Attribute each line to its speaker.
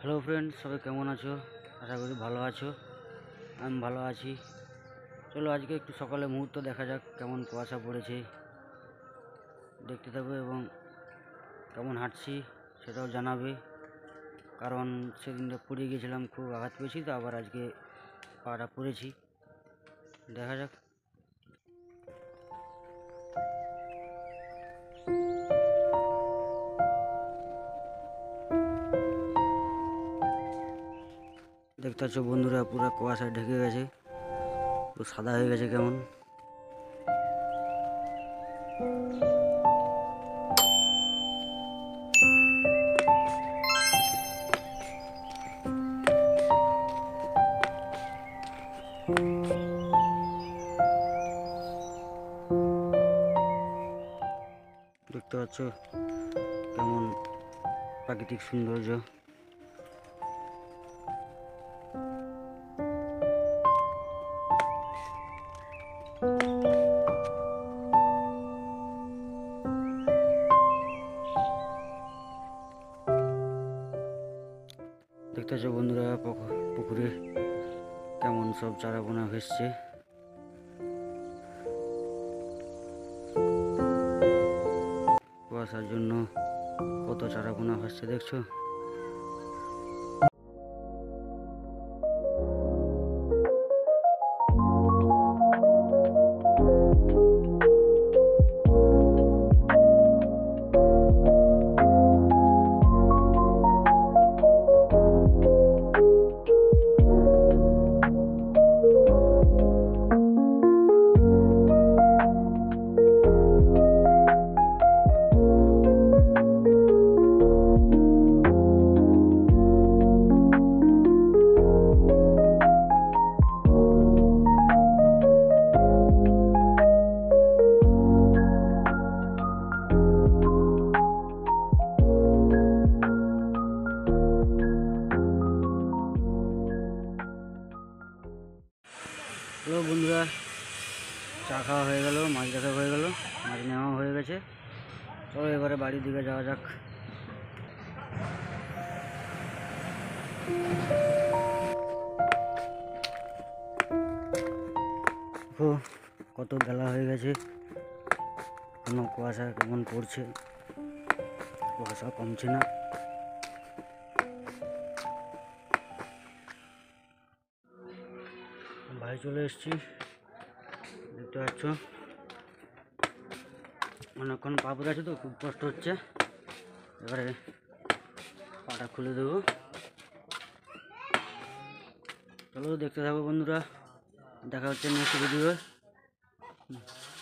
Speaker 1: Hello friends, সবাই কেমন আছো? আশা করি ভালো আছো। আমি ভালো আছি। চলো আজকে একটু সকালে মুহূর্ত দেখা যাক কেমন কুয়াশা পড়েছে। দেখতে থাকবে এবং কেমন হাঁটছি সেটাও জানাবে, কারণ সেদিনটা পড়ে গিয়েছিলাম, খুব আঘাত পেয়েছি, তো আবার আজকে পাটা পড়েছি। দেখা যাক। দেখতে পাচ্ছ বন্ধুরা, পুরো কুয়াশায় ঢেকে গেছে, তো সাদা হয়ে গেছে কেমন। দেখতে পাচ্ছ কেমন প্রাকৃতিক সৌন্দর্য। দেখতে পাচ্ছ বন্ধুরা, পুকুরে কেমন সব চারাপোনা ভেসছে। কুয়াশার জন্য কত চারাপোনা ভাসছে দেখছো। হ্যালো বন্ধুরা, চা খাওয়া হয়ে গেল, মাছ দেখা হয়ে গেল, মাছ নেওয়া হয়ে গেছে। চলো এবারে বাড়ির দিকে যাওয়া যাক। দেখো কত বেলা হয়ে গেছে, কোনো কুয়াশা কেমন পড়ছে, কুয়াশা কমছে না। বাড়ি চলে এসেছি, দেখতে পাচ্ছ অনেকক্ষণ পা পড়ে আছে, তো খুব কষ্ট হচ্ছে। এবারে পাটা খুলে দেবো। চলো দেখতে থাকো বন্ধুরা, দেখা হচ্ছে নেক্সট ভিডিও।